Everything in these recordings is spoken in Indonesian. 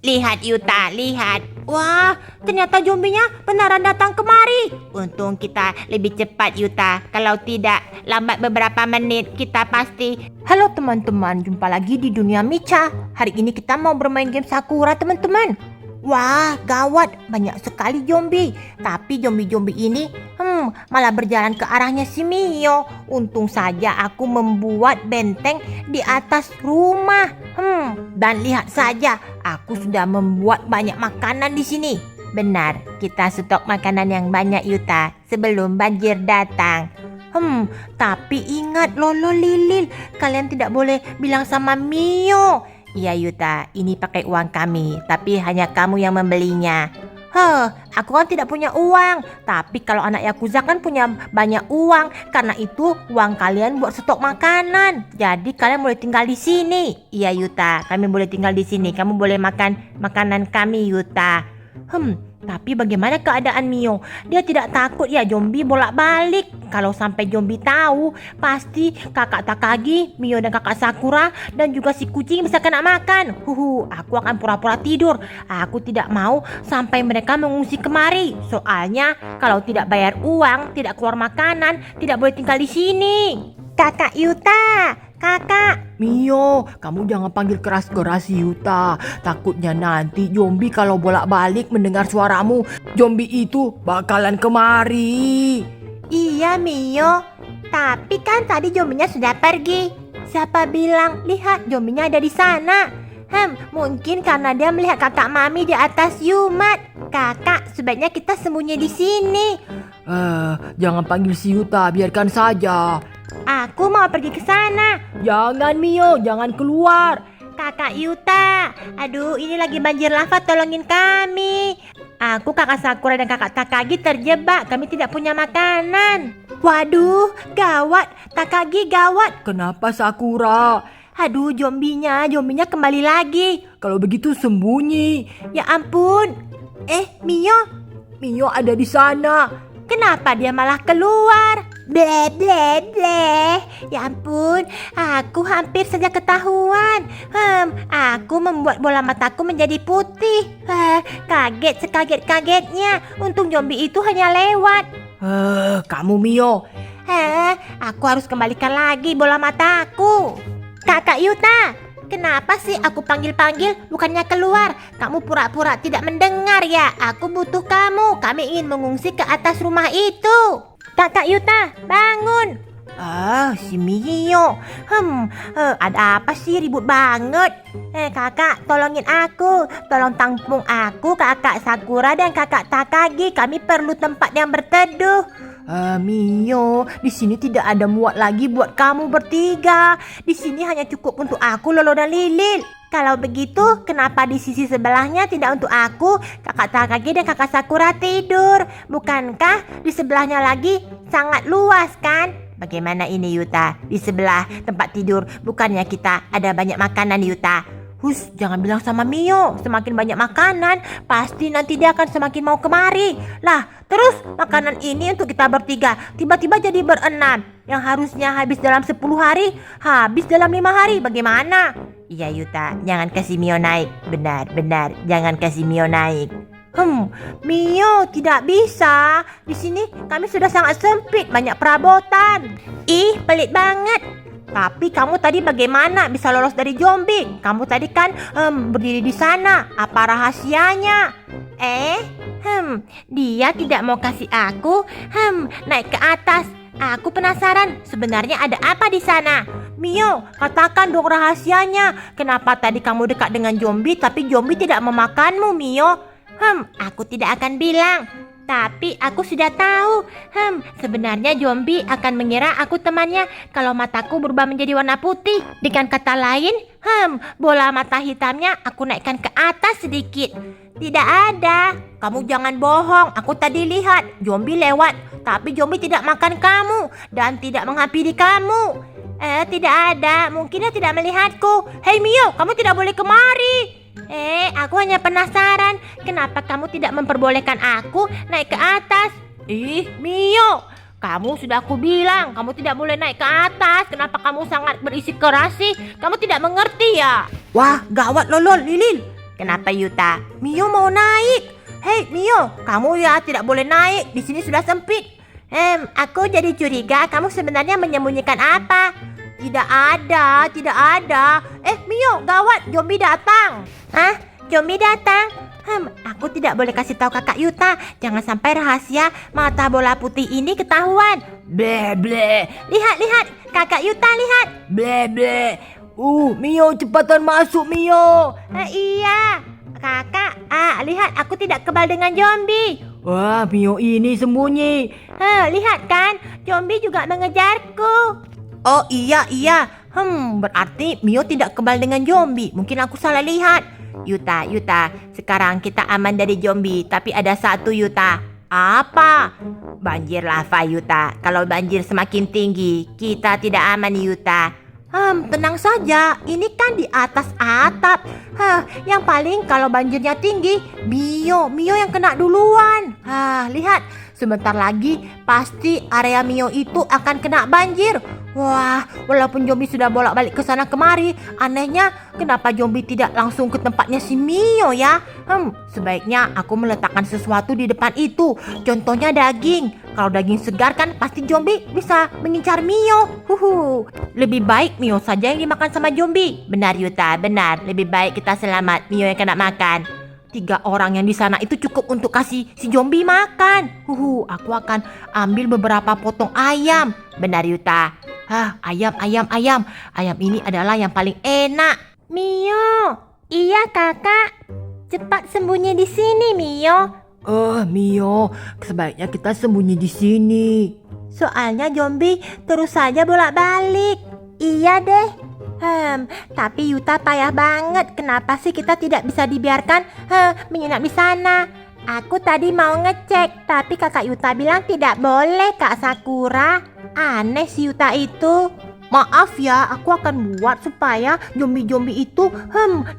Lihat Yuta, lihat. Wah, ternyata zombinya beneran datang kemari. Untung kita lebih cepat Yuta. Kalau tidak, lambat beberapa menit kita pasti. Halo teman-teman, jumpa lagi di Dunia Micha. Hari ini kita mau bermain game Sakura teman-teman. Wah, gawat, banyak sekali zombie. Tapi zombie-zombie ini malah berjalan ke arahnya si Mio. Untung saja aku membuat benteng di atas rumah. Dan lihat saja, aku sudah membuat banyak makanan di sini. Benar, kita stok makanan yang banyak Yuta sebelum banjir datang. Tapi ingat Lolo Lilil, kalian tidak boleh bilang sama Mio. Iya Yuta, ini pakai uang kami, tapi hanya kamu yang membelinya. Aku kan tidak punya uang. Tapi kalau anak Yakuza kan punya banyak uang. Karena itu uang kalian buat stok makanan. Jadi kalian boleh tinggal di sini. Iya Yuta, kami boleh tinggal di sini. Kamu boleh makan makanan kami Yuta. Tapi bagaimana keadaan Mio? Dia tidak takut ya zombie bolak-balik? Kalau sampai zombie tahu, pasti kakak Takagi, Mio dan kakak Sakura dan juga si kucing bisa kena makan. Aku akan pura-pura tidur. Aku tidak mau sampai mereka mengungsi kemari. Soalnya kalau tidak bayar uang, tidak keluar makanan, tidak boleh tinggal di sini. Kakak Yuta, kakak. Mio, kamu jangan panggil keras-keras Yuta. Takutnya nanti zombie kalau bolak-balik mendengar suaramu, zombie itu bakalan kemari. Iya Mio, tapi kan tadi zombinya sudah pergi. Siapa bilang? Lihat, zombinya ada di sana. Mungkin karena dia melihat kakak mami di atas Yumat. Kakak, sebaiknya kita sembunyi di sini. Jangan panggil si Yuta, biarkan saja. Aku mau pergi ke sana. Jangan Mio, jangan keluar. Kakak Yuta, aduh ini lagi banjir lava, tolongin kami. Aku, kakak Sakura dan kakak Takagi terjebak, kami tidak punya makanan. Waduh, gawat, Takagi gawat. Kenapa Sakura? Aduh, zombinya kembali lagi. Kalau begitu sembunyi. Ya ampun. Mio ada di sana. Kenapa dia malah keluar? Ble ble ble. Ya ampun, aku hampir saja ketahuan. Aku membuat bola mataku menjadi putih. Kaget sekaget-kagetnya. Untung zombie itu hanya lewat. Kamu Mio. Aku harus kembalikan lagi bola mataku. Kakak Yuta, kenapa sih aku panggil-panggil bukannya keluar? Kamu pura-pura tidak mendengar ya? Aku butuh kamu. Kami ingin mengungsi ke atas rumah itu. Kakak Yuta, bangun. Si Mio. Ada apa sih ribut banget? Kakak, tolongin aku. Tolong tampung aku, kakak Sakura dan kakak Takagi. Kami perlu tempat yang berteduh. Mio, di sini tidak ada muat lagi buat kamu bertiga. Di sini hanya cukup untuk aku, Lolo dan Lilil. Kalau begitu, kenapa di sisi sebelahnya tidak untuk aku, kakak Takagi dan kakak Sakura tidur? Bukankah di sebelahnya lagi sangat luas kan? Bagaimana ini Yuta? Di sebelah tempat tidur bukannya kita ada banyak makanan Yuta? Jangan bilang sama Mio. Semakin banyak makanan, pasti nanti dia akan semakin mau kemari. Lah, terus makanan ini untuk kita bertiga tiba-tiba jadi berenam. Yang harusnya habis dalam 10 hari, habis dalam 5 hari. Bagaimana? Iya Yuta, jangan kasih Mio naik. Benar, jangan kasih Mio naik. Mio tidak bisa. Di sini kami sudah sangat sempit, banyak perabotan. Ih, pelit banget. Tapi kamu tadi bagaimana bisa lolos dari zombie? Kamu tadi kan berdiri di sana. Apa rahasianya? Dia tidak mau kasih aku naik ke atas. Aku penasaran, sebenarnya ada apa di sana? Mio, katakan dong rahasianya. Kenapa tadi kamu dekat dengan zombie tapi zombie tidak memakanmu, Mio? Aku tidak akan bilang. Tapi aku sudah tahu. Sebenarnya zombie akan mengira aku temannya kalau mataku berubah menjadi warna putih. Dengan kata lain, bola mata hitamnya aku naikkan ke atas sedikit. Tidak ada. Kamu jangan bohong. Aku tadi lihat zombie lewat, tapi zombie tidak makan kamu dan tidak menghampiri kamu. Tidak ada. Mungkin dia tidak melihatku. Hei Mio, kamu tidak boleh kemari. Aku hanya penasaran, kenapa kamu tidak memperbolehkan aku naik ke atas? Mio, kamu sudah aku bilang, kamu tidak boleh naik ke atas. Kenapa kamu sangat berisi keras sih? Kamu tidak mengerti ya? Wah, gawat Lolo, Lilil. Kenapa Yuta? Mio mau naik. Hei Mio, kamu ya tidak boleh naik. Di sini sudah sempit. Aku jadi curiga kamu sebenarnya menyembunyikan apa? Tidak ada. Mio, gawat, zombie datang. Hah? Zombie datang? Aku tidak boleh kasih tahu kakak Yuta. Jangan sampai rahasia mata bola putih ini ketahuan. Ble ble. Lihat, kakak Yuta lihat. Ble ble. Mio cepatan masuk Mio. Iya, kakak. Lihat aku tidak kebal dengan zombie. Wah, Mio ini sembunyi. Lihat kan, zombie juga mengejarku. Oh iya. Berarti Mio tidak kebal dengan zombie. Mungkin aku salah lihat. Yuta, sekarang kita aman dari zombie. Tapi ada satu Yuta. Apa? Banjir lava Yuta. Kalau banjir semakin tinggi, kita tidak aman Yuta. Tenang saja. Ini kan di atas atap. Yang paling kalau banjirnya tinggi, Mio yang kena duluan. Lihat. Sebentar lagi pasti area Mio itu akan kena banjir. Wah, walaupun zombie sudah bolak-balik ke sana kemari, anehnya kenapa zombie tidak langsung ke tempatnya si Mio ya? Sebaiknya aku meletakkan sesuatu di depan itu. Contohnya daging. Kalau daging segar kan pasti zombie bisa mengincar Mio. Lebih baik Mio saja yang dimakan sama zombie. Benar Yuta, benar. Lebih baik kita selamat, Mio yang kena makan. 3 orang yang di sana itu cukup untuk kasih si zombie makan. Aku akan ambil beberapa potong ayam. Benar Yuta. Ayam. Ayam ini adalah yang paling enak. Mio. Iya kakak. Cepat sembunyi di sini Mio. Mio, sebaiknya kita sembunyi di sini. Soalnya zombie terus saja bolak-balik. Iya deh. Tapi Yuta payah banget. Kenapa sih kita tidak bisa dibiarkan menginap di sana? Aku tadi mau ngecek, tapi kakak Yuta bilang tidak boleh Kak Sakura. Aneh si Yuta itu. Maaf ya, aku akan buat supaya zombie-zombie itu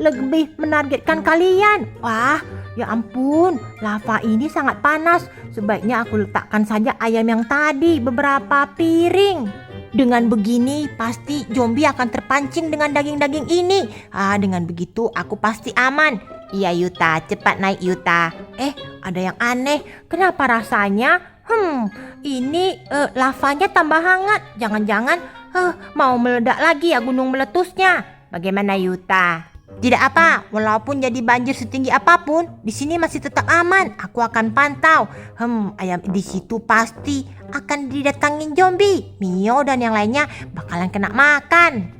lebih menargetkan kalian. Wah, ya ampun, lava ini sangat panas. Sebaiknya aku letakkan saja ayam yang tadi beberapa piring. Dengan begini pasti zombie akan terpancing dengan daging-daging ini. Dengan begitu aku pasti aman. Iya Yuta, cepat naik Yuta. Ada yang aneh. Kenapa rasanya? Ini lavanya tambah hangat. Jangan-jangan mau meledak lagi ya gunung meletusnya. Bagaimana Yuta? Tidak apa, walaupun jadi banjir setinggi apapun, di sini masih tetap aman. Aku akan pantau. Ayam di situ pasti akan didatangin zombie. Mio dan yang lainnya bakalan kena makan.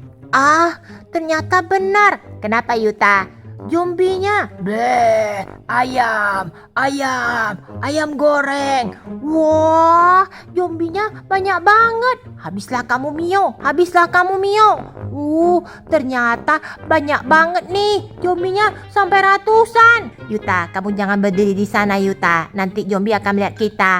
Ternyata benar. Kenapa Yuta? Zombinya. Bleh, ayam goreng. Wah, zombinya banyak banget. Habislah kamu Mio. Ternyata banyak banget nih. Zombinya sampai ratusan. Yuta, kamu jangan berdiri di sana Yuta. Nanti zombie akan melihat kita.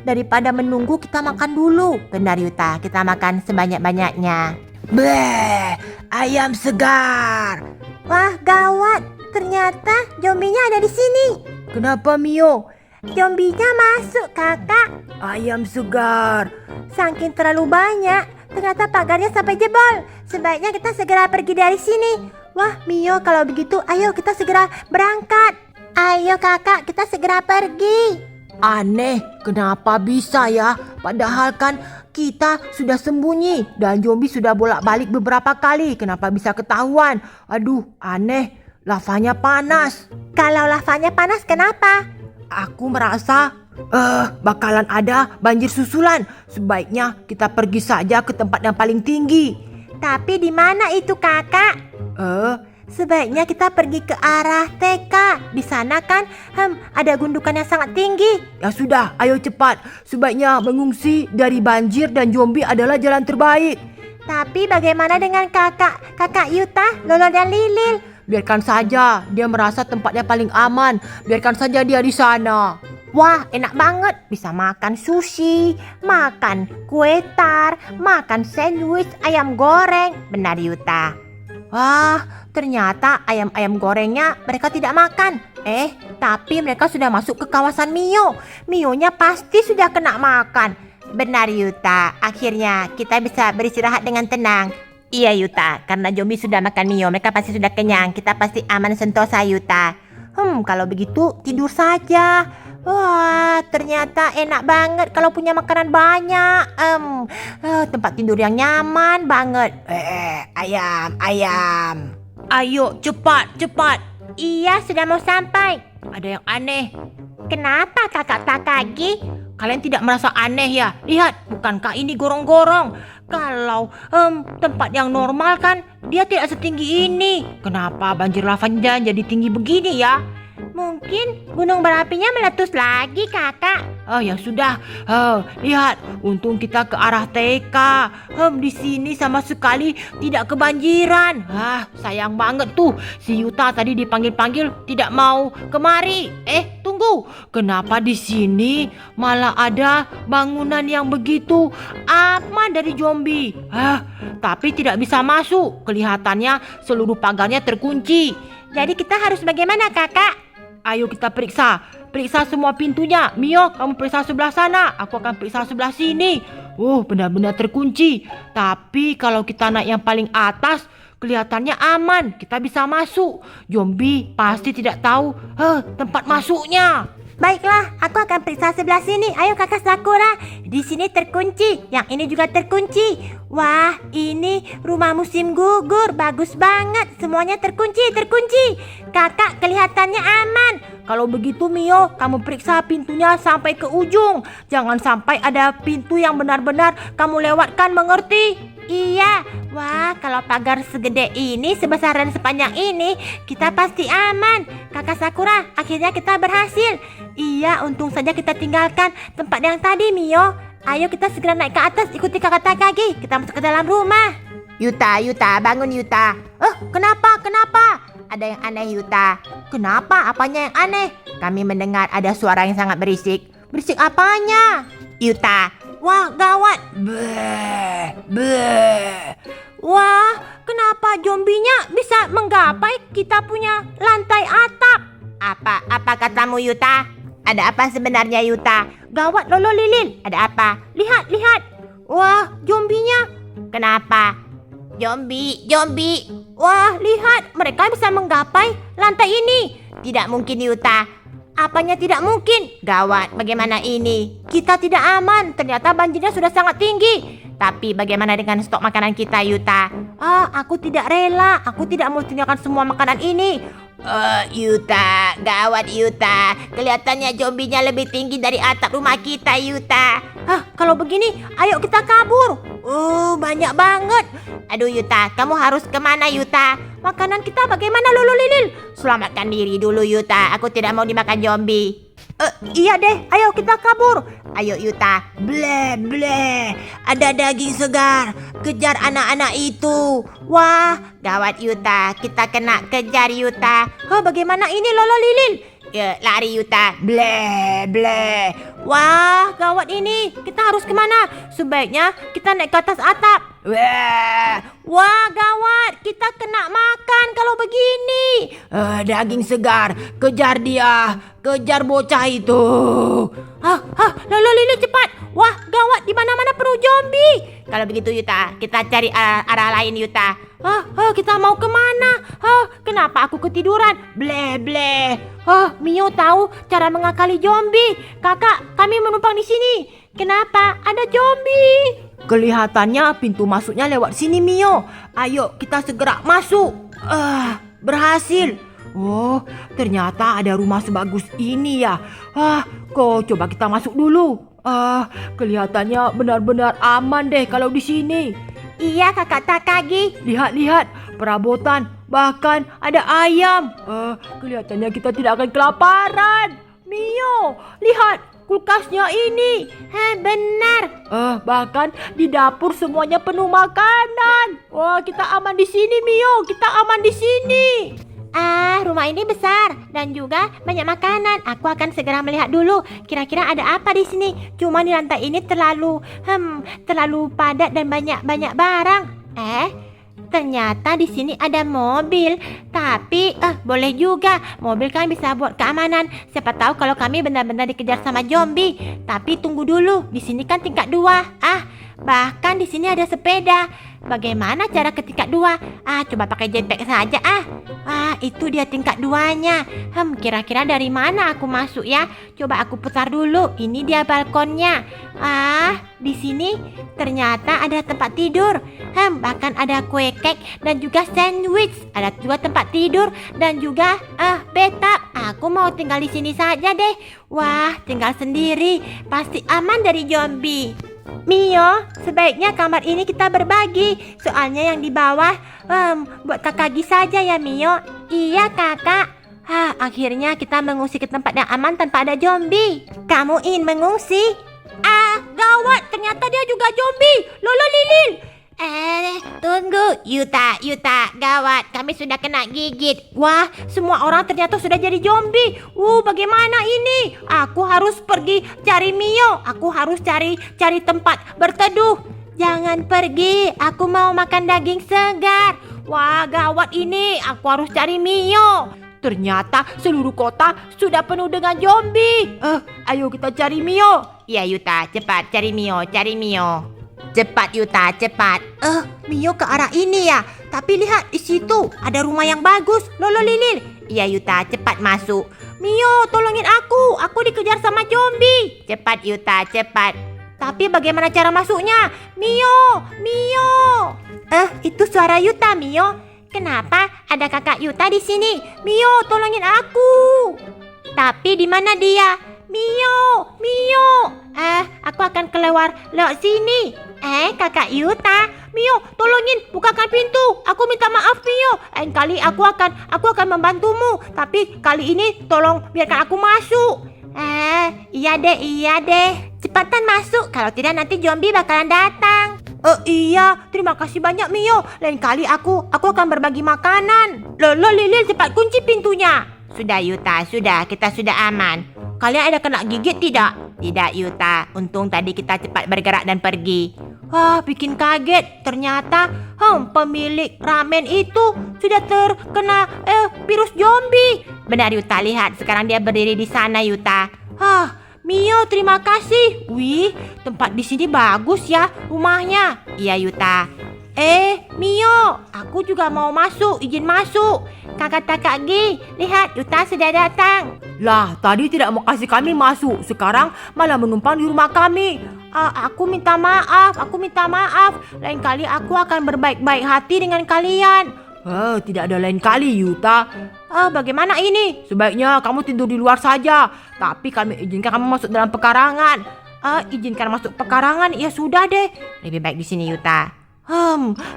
Daripada menunggu kita makan dulu. Benar Yuta, kita makan sebanyak-banyaknya. Bleh, ayam segar. Wah, gawat. Ternyata zombinya ada di sini. Kenapa Mio? Zombinya masuk, kakak. Ayam segar. Saking terlalu banyak, ternyata pagarnya sampai jebol. Sebaiknya kita segera pergi dari sini. Wah, Mio, kalau begitu ayo kita segera berangkat. Ayo kakak, kita segera pergi. Aneh, kenapa bisa ya? Padahal kan kita sudah sembunyi dan zombie sudah bolak-balik beberapa kali. Kenapa bisa ketahuan? Aduh, aneh. Lavanya panas. Kalau lavanya panas, kenapa? Aku merasa bakalan ada banjir susulan. Sebaiknya kita pergi saja ke tempat yang paling tinggi. Tapi di mana itu kakak? Sebaiknya kita pergi ke arah TK. Di sana kan ada gundukan yang sangat tinggi. Ya sudah, ayo cepat. Sebaiknya mengungsi dari banjir dan zombie adalah jalan terbaik. Tapi bagaimana dengan kakak Yuta, Lolo dan Lilil? Biarkan saja, dia merasa tempatnya paling aman. Biarkan saja dia di sana. Wah, enak banget. Bisa makan sushi, makan kue tar, makan sandwich, ayam goreng. Benar Yuta. Wah, ternyata ayam-ayam gorengnya mereka tidak makan. Tapi mereka sudah masuk ke kawasan Mio. Mionya pasti sudah kena makan. Benar Yuta, akhirnya kita bisa beristirahat dengan tenang. Iya Yuta, karena zombie sudah makan Mio, mereka pasti sudah kenyang. Kita pasti aman sentosa Yuta. Kalau begitu tidur saja. Wah, ternyata enak banget kalau punya makanan banyak. Tempat tidur yang nyaman banget. Ayam. Ayo, cepat. Iya, sudah mau sampai. Ada yang aneh. Kenapa kakak Takagi? Kalian tidak merasa aneh ya? Lihat, bukankah ini gorong-gorong? Kalau tempat yang normal kan dia tidak setinggi ini. Kenapa banjir lavanya jadi tinggi begini ya? Mungkin gunung berapinya meletus lagi kakak. Oh ya sudah. Lihat, untung kita ke arah TK. Di sini sama sekali tidak kebanjiran. Sayang banget tuh. Si Yuta tadi dipanggil-panggil tidak mau kemari. Tunggu. Kenapa di sini malah ada bangunan yang begitu aman dari zombie? Tapi tidak bisa masuk. Kelihatannya seluruh pagarnya terkunci. Jadi kita harus bagaimana kakak? Ayo kita periksa semua pintunya. Mio, kamu periksa sebelah sana. Aku akan periksa sebelah sini. Benar-benar terkunci. Tapi kalau kita naik yang paling atas, kelihatannya aman. Kita bisa masuk. Zombie pasti tidak tahu tempat masuknya. Baiklah, aku akan periksa sebelah sini. Ayo kakak Sakura. Di sini terkunci, yang ini juga terkunci. Wah, ini rumah musim gugur. Bagus banget. Semuanya terkunci. Kakak kelihatannya aman. Kalau begitu Mio, kamu periksa pintunya sampai ke ujung. Jangan sampai ada pintu yang benar-benar kamu lewatkan, mengerti? Iya. Wah, kalau pagar segede ini, sebesar dan sepanjang ini, kita pasti aman. Kakak Sakura, akhirnya kita berhasil. Iya, untung saja kita tinggalkan tempat yang tadi, Mio. Ayo kita segera naik ke atas, ikuti kakak Takagi. Kita masuk ke dalam rumah. Yuta, bangun Yuta. Kenapa? Ada yang aneh Yuta. Kenapa? Apanya yang aneh? Kami mendengar ada suara yang sangat berisik. Berisik apanya? Yuta. Wah, gawat. Wah, kenapa zombinya bisa menggapai kita punya lantai atap? Apa katamu Yuta? Ada apa sebenarnya Yuta? Gawat Lolo Lilin. Ada apa? Lihat. Wah, zombinya. Kenapa? Zombie. Wah, lihat. Mereka bisa menggapai lantai ini. Tidak mungkin Yuta. Apanya tidak mungkin? Gawat, bagaimana ini? Kita tidak aman. Ternyata banjirnya sudah sangat tinggi. Tapi bagaimana dengan stok makanan kita Yuta? Aku tidak rela. Aku tidak mau tinggalkan semua makanan ini. Yuta, gawat Yuta. Kelihatannya zombinya lebih tinggi dari atap rumah kita Yuta. Kalau begini, ayo kita kabur. Banyak banget. Aduh Yuta, kamu harus kemana Yuta? Makanan kita bagaimana Lulu Lilil? Selamatkan diri dulu Yuta. Aku tidak mau dimakan zombie. Iya deh, ayo kita kabur. Ayo Yuta. Ble. Ada daging segar. Kejar anak-anak itu. Wah, gawat Yuta. Kita kena kejar Yuta. Bagaimana ini Lolo Lilil? Lari Yuta. Ble. Wah, gawat ini. Kita harus kemana? Sebaiknya kita naik ke atas atap. Wah, gawat. Kita kena makan kalau begini. Daging segar. Kejar dia. Kejar bocah itu. Lolo Lili cepat. Wah, gawat. Di mana-mana penuh zombie. Kalau begitu Yuta, kita cari arah lain Yuta. Kita mau kemana? Kenapa aku ketiduran? Ble. Mio tahu cara mengakali zombie. Kakak, kami menumpang di sini. Kenapa? Ada zombie. Kelihatannya pintu masuknya lewat sini Mio. Ayo kita segera masuk. Berhasil. Ternyata ada rumah sebagus ini ya. Coba kita masuk dulu. Kelihatannya benar-benar aman deh kalau di sini. Iya kakak Takagi. Lihat perabotan, bahkan ada ayam. Kelihatannya kita tidak akan kelaparan. Mio, lihat kulkasnya ini. Benar. Bahkan di dapur semuanya penuh makanan. Wah, kita aman di sini Mio. Kita aman di sini. Rumah ini besar dan juga banyak makanan. Aku akan segera melihat dulu. Kira-kira ada apa di sini? Cuma di lantai ini terlalu padat dan banyak barang. Ternyata di sini ada mobil. Tapi boleh juga. Mobil kan bisa buat keamanan. Siapa tahu kalau kami benar-benar dikejar sama zombie. Tapi tunggu dulu. Di sini kan tingkat 2. Bahkan di sini ada sepeda. Bagaimana cara ke tingkat 2? Coba pakai jetpack saja itu dia tingkat 2-nya. Kira-kira dari mana aku masuk ya? Coba aku putar dulu. Ini dia balkonnya. Di sini ternyata ada tempat tidur. Bahkan ada kue kek dan juga sandwich. Ada juga tempat tidur dan juga bathtub. Aku mau tinggal di sini saja deh. Wah, tinggal sendiri. Pasti aman dari zombie. Mio, sebaiknya kamar ini kita berbagi. Soalnya yang di bawah buat kakak Gi saja ya Mio. Iya kakak. Akhirnya kita mengungsi ke tempat yang aman tanpa ada zombie. Kamu ingin mengungsi? Gawat, ternyata dia juga zombie. Lolo Lilil. Tunggu, Yuta, gawat, kami sudah kena gigit. Wah, semua orang ternyata sudah jadi zombie. Bagaimana ini? Aku harus pergi cari Mio. Aku harus cari tempat berteduh. Jangan pergi, aku mau makan daging segar. Wah, gawat ini, aku harus cari Mio. Ternyata seluruh kota sudah penuh dengan zombie. Ayo kita cari Mio. Iya Yuta, cepat cari Mio. Cepat Yuta, cepat. Mio ke arah ini ya. Tapi lihat di situ ada rumah yang bagus. Lolo Lilil. Iya Yuta, cepat masuk. Mio, tolongin aku. Aku dikejar sama zombie. Cepat Yuta, cepat. Tapi bagaimana cara masuknya? Mio. Itu suara Yuta, Mio. Kenapa ada kakak Yuta di sini? Mio, tolongin aku. Tapi di mana dia? Mio. Aku akan keluar lewat sini. Kakak Yuta. Mio, tolongin, bukakan pintu. Aku minta maaf, Mio. Lain kali aku akan membantumu. Tapi kali ini tolong biarkan aku masuk. Iya deh. Cepatan masuk. Kalau tidak nanti zombie bakalan datang. Iya, terima kasih banyak Mio. Lain kali aku akan berbagi makanan. Lolo Lilil, cepat kunci pintunya. Sudah Yuta, sudah, kita sudah aman. Kalian ada kena gigit tidak? Tidak Yuta, untung tadi kita cepat bergerak dan pergi. Bikin kaget. Ternyata pemilik ramen itu sudah terkena virus zombie. Benar Yuta, lihat sekarang dia berdiri di sana Yuta. Mio, terima kasih. Wih, tempat di sini bagus ya rumahnya. Iya Yuta. Mio, aku juga mau masuk, izin masuk. Kakak Gi, lihat Yuta sudah datang. Lah, tadi tidak mau kasih kami masuk. Sekarang malah menumpang di rumah kami. Aku minta maaf. Lain kali aku akan berbaik-baik hati dengan kalian. Tidak ada lain kali Yuta. Bagaimana ini? Sebaiknya kamu tidur di luar saja. Tapi kami izinkan kamu masuk dalam pekarangan. Izinkan masuk pekarangan? Ya sudah deh. Lebih baik di sini Yuta.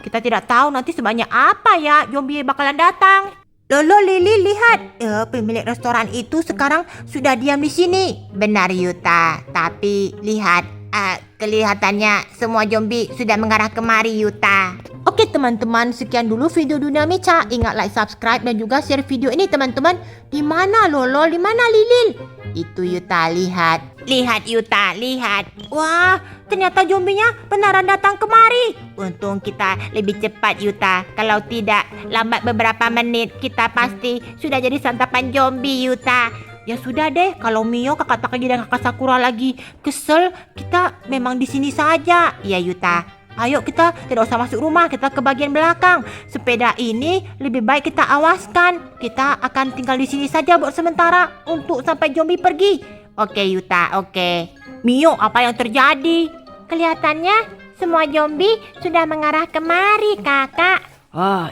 Kita tidak tahu nanti sebanyak apa ya zombie bakalan datang. Lolo Lili, lihat. Pemilik restoran itu sekarang sudah diam di sini. Benar Yuta. Tapi lihat, kelihatannya semua zombie sudah mengarah kemari Yuta. Oke teman-teman, sekian dulu video Dunia Mecha. Ingat like, subscribe dan juga share video ini teman-teman. Di mana Lolo? Di mana Lilil? Itu Yuta, lihat. Lihat Yuta, lihat. Wah, ternyata zombinya beneran datang kemari. Untung kita lebih cepat Yuta. Kalau tidak, lambat beberapa menit kita pasti sudah jadi santapan zombie Yuta. Ya sudah deh, kalau Mio, kakak Takagi dan kakak Sakura lagi kesel, kita memang di sini saja. Ya Yuta. Ayo kita tidak usah masuk rumah, kita ke bagian belakang. Sepeda ini lebih baik kita awaskan. Kita akan tinggal di sini saja buat sementara untuk sampai zombie pergi. Oke Yuta, oke. Mio, apa yang terjadi? Kelihatannya semua zombie sudah mengarah kemari, kakak.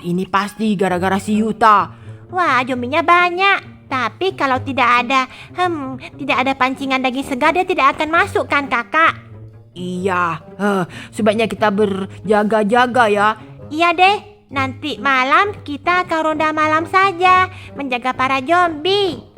Ini pasti gara-gara si Yuta. Wah, zombinya banyak. Tapi kalau tidak ada pancingan daging segar, dia tidak akan masuk kan, kakak? Iya, sebaiknya kita berjaga-jaga ya. Iya deh, nanti malam kita ke ronda malam saja menjaga para zombie.